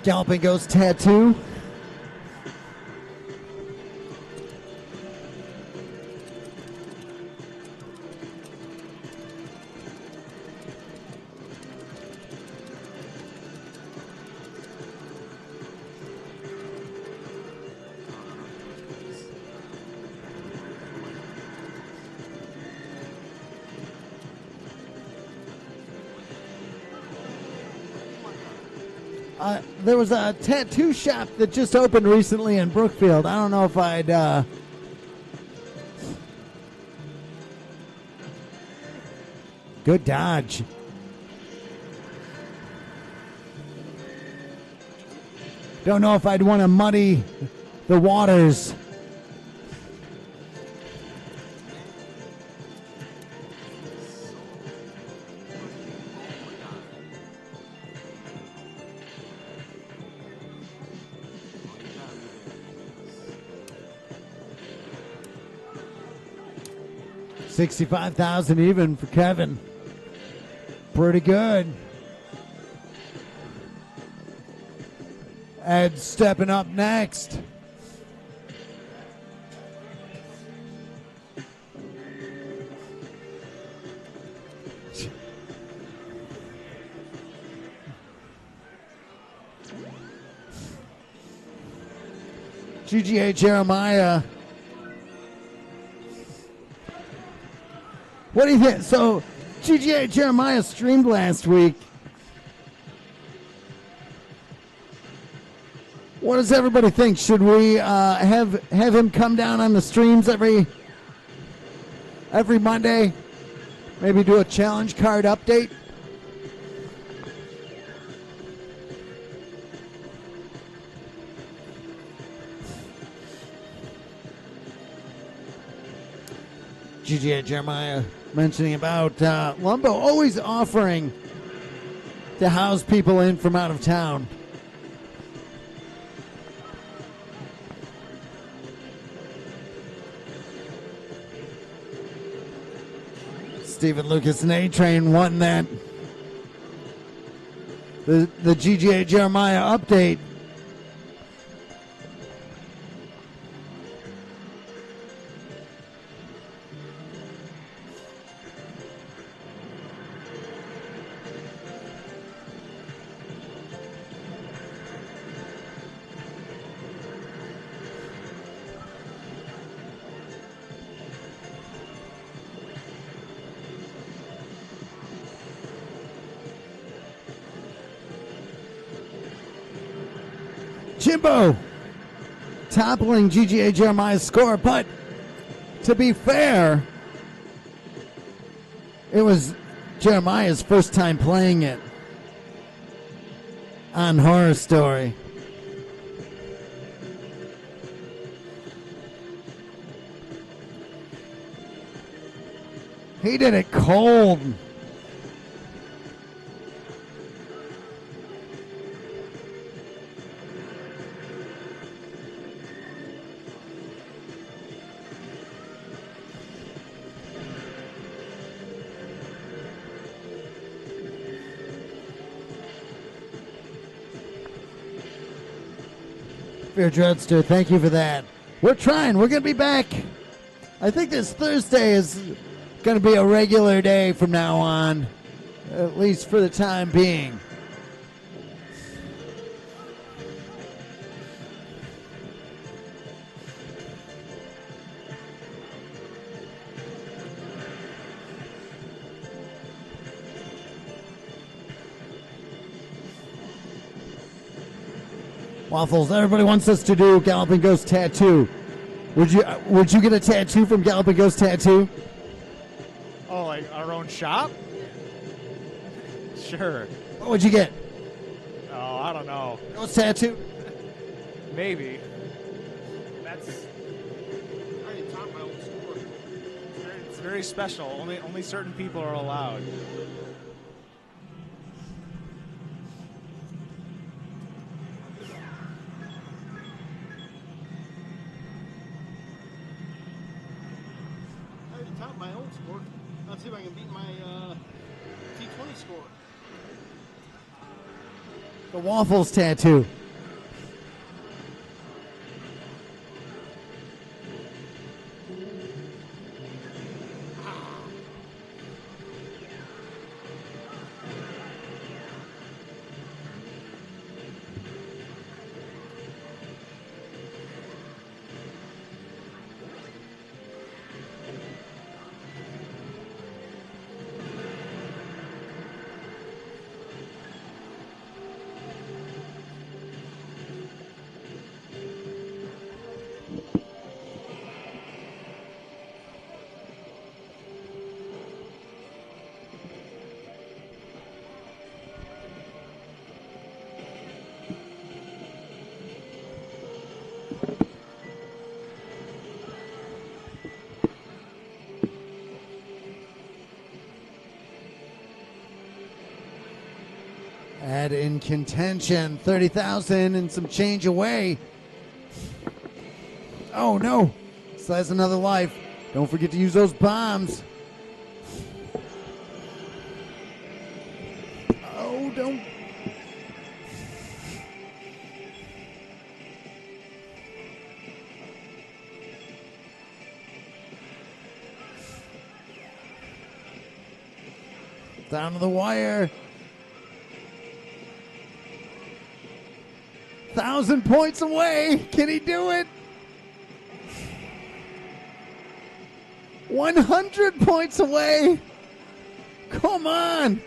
Galloping Ghost Tattoo. There was a tattoo shop that just opened recently in Brookfield. I don't know if I'd... Good dodge. Don't know if I'd want to muddy the waters. $65,000 even for Kevin. Pretty good. Ed stepping up next. GGA Jeremiah. What do you think? So, GGA Jeremiah streamed last week. What does everybody think? Should we have him come down on the streams every Monday? Maybe do a challenge card update. GGA Jeremiah mentioning about Lumbo always offering to house people in from out of town. Stephen Lucas and A-Train won that. The GGA Jeremiah update. Jimbo toppling GGA Jeremiah's score, but to be fair, it was Jeremiah's first time playing it on Horror Story. He did it cold. Fear Dreadster, thank you for that. We're trying. We're going to be back. I think this Thursday is going to be a regular day from now on, at least for the time being. Waffles, everybody wants us to do Galloping Ghost Tattoo. Would you get a tattoo from Galloping Ghost Tattoo? Oh, like our own shop? Sure. What would you get? Oh, I don't know. Ghost Tattoo? Maybe. That's. I already taught my old score. It's very special. Only certain people are allowed. I already taught my old score. Let's see if I can beat my T20 score. The Waffles Tattoo. Add in contention, 30,000 and some change away. Oh no, so that's another life. Don't forget to use those bombs. Oh, don't. Down to the wire. 1,000 points away. Can he do it? 100 points away. Come on.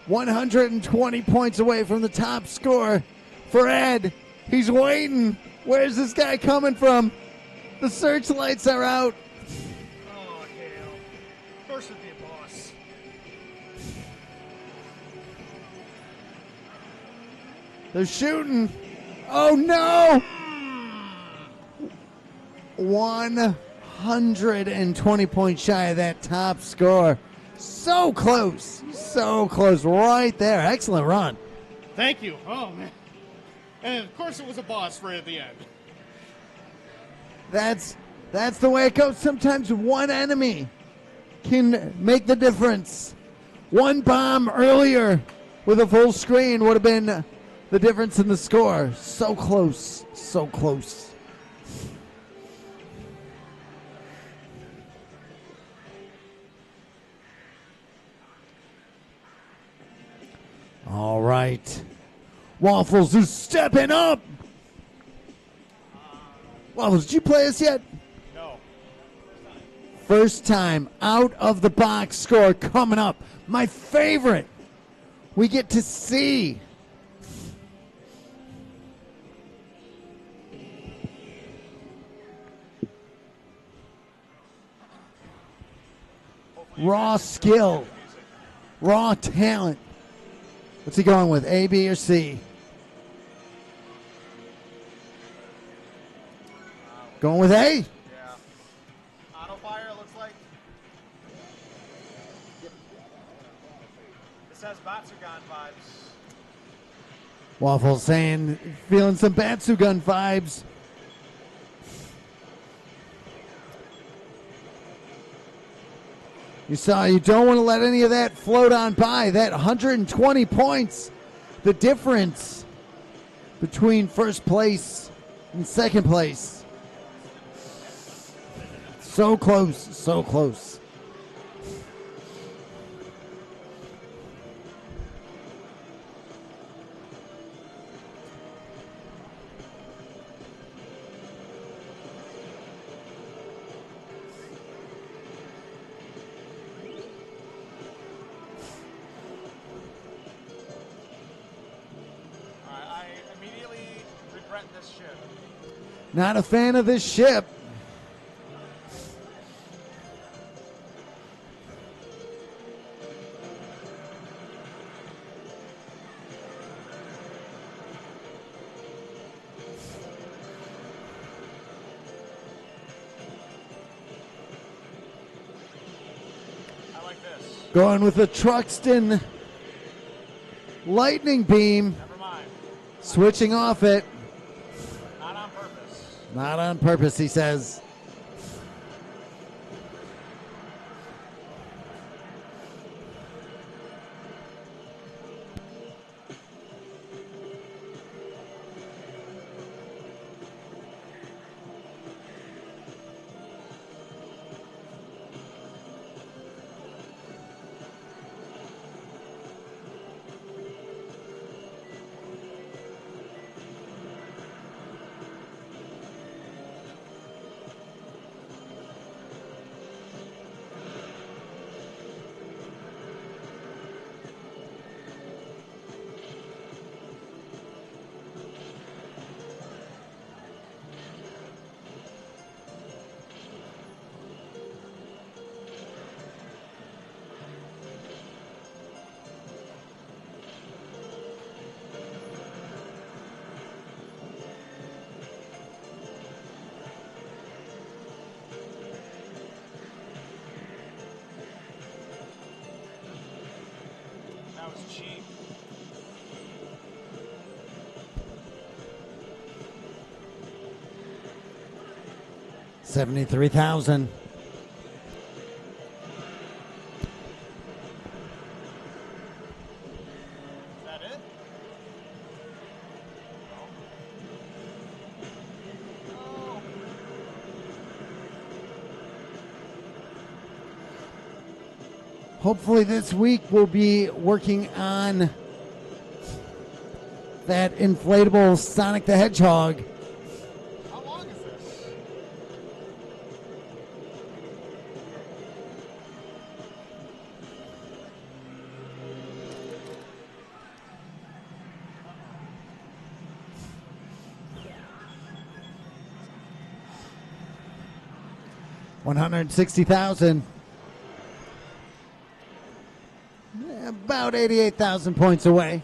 120 points away from the top score for Ed. He's waiting. Where's this guy coming from? The searchlights are out. Oh, boss. They're shooting. Oh, no. 120 points shy of that top score. So close. So close. Right there. Excellent run. Thank you. Oh, man. And, of course, it was a boss right at the end. That's the way it goes. Sometimes one enemy can make the difference. One bomb earlier with a full screen would have been the difference in the score. So close. So close. All right. Waffles is stepping up. Waffles, did you play this yet? No. First time out of the box score coming up. My favorite. We get to see. Raw skill. Raw talent. What's he going with? A, B, or C? Going with A? Yeah. Auto fire, it looks like. This has Batsugan vibes. Waffle saying, feeling some Batsugan vibes. You don't want to let any of that float on by. That 120 points, the difference between first place and second place. So close, so close. I immediately regret this ship. Not a fan of this ship. I like this. Going with the Truxton lightning beam. Never mind. Switching off it. Not on purpose. Not on purpose, he says. That was cheap. $73,000. Is that it? No. Hopefully this week we'll be working on that inflatable Sonic the Hedgehog. How long is this? $160,000. About 88,000 points away.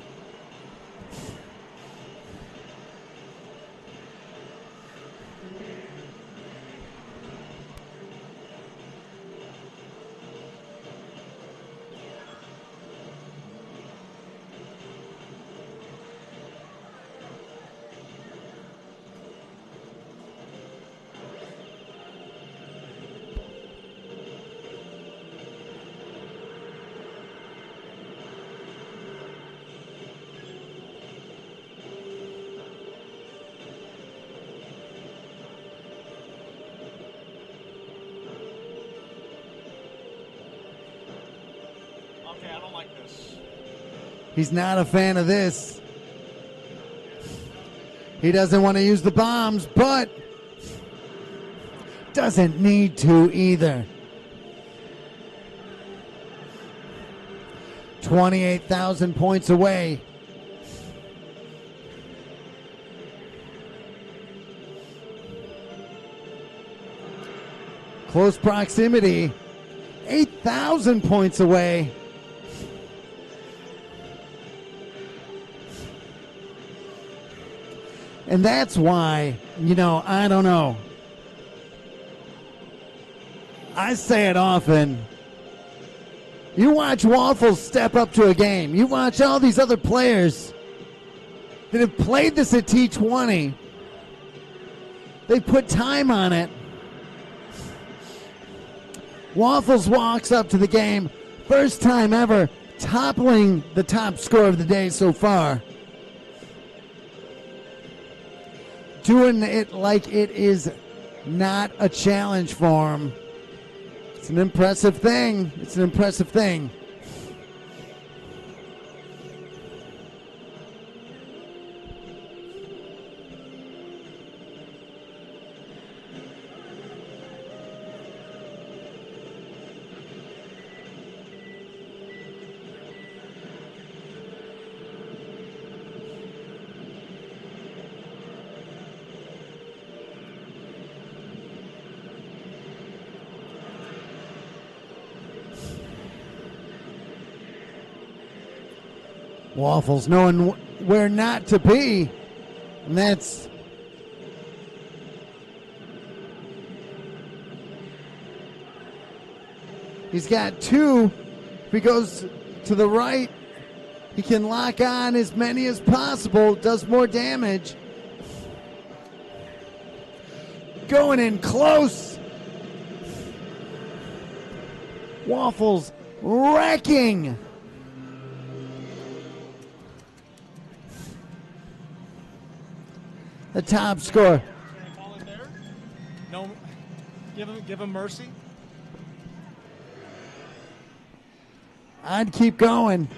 Okay, I don't like this. He's not a fan of this. He doesn't want to use the bombs, but doesn't need to either. 28,000 points away. Close proximity. 8,000 points away. And that's why, I don't know. I say it often. You watch Waffles step up to a game. You watch all these other players that have played this at T20. They put time on it. Waffles walks up to the game. First time ever toppling the top score of the day so far. Doing it like it is not a challenge for him. It's an impressive thing. It's an impressive thing. Waffles knowing where not to be, and that's he's got two. If he goes to the right, he can lock on as many as possible, does more damage. Going in close. Waffles wrecking. The top score. No, give him mercy. I'd keep going.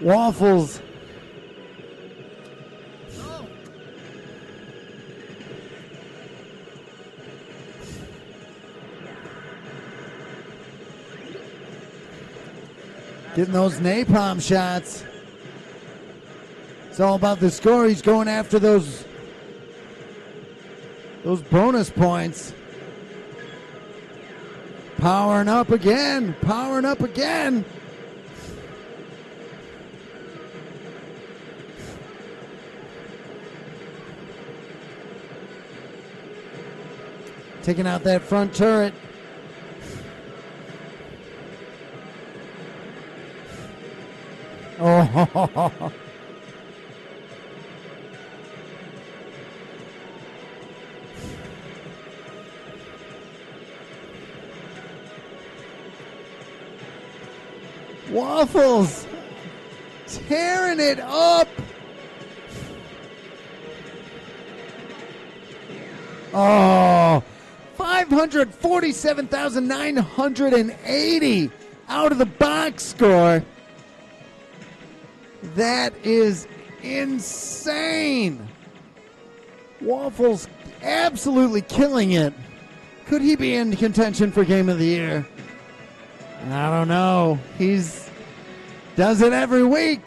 Waffles. Getting those napalm shots. It's all about the score. He's going after those bonus points. Powering up again. Powering up again. Taking out that front turret. Oh, Waffles tearing it up. Oh, 547,980 out of the box score. That is insane. Waffles absolutely killing it. Could he be in contention for Game of the Year? I don't know. He's does it every week.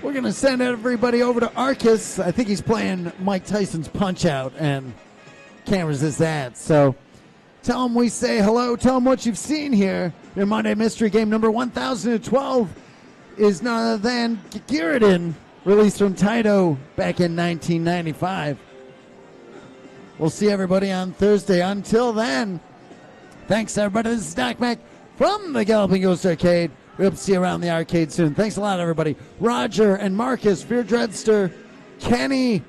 We're going to send everybody over to Arcus. I think he's playing Mike Tyson's Punch-Out, and can't resist that. So tell him we say hello. Tell him what you've seen here. Your Monday Mystery Game number 1012 is none other than Gekirindan, released from Taito back in 1995. We'll see everybody on Thursday. Until then, thanks, everybody. This is Doc Mac from the Galloping Ghost Arcade. We hope to see you around the arcade soon. Thanks a lot, everybody. Roger and Marcus, Fear Dreadster, Kenny,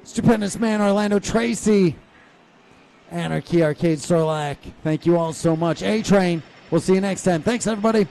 Stupendous Man, Orlando Tracy, Anarchy Arcade Storlack. Thank you all so much. A-Train. We'll see you next time. Thanks, everybody.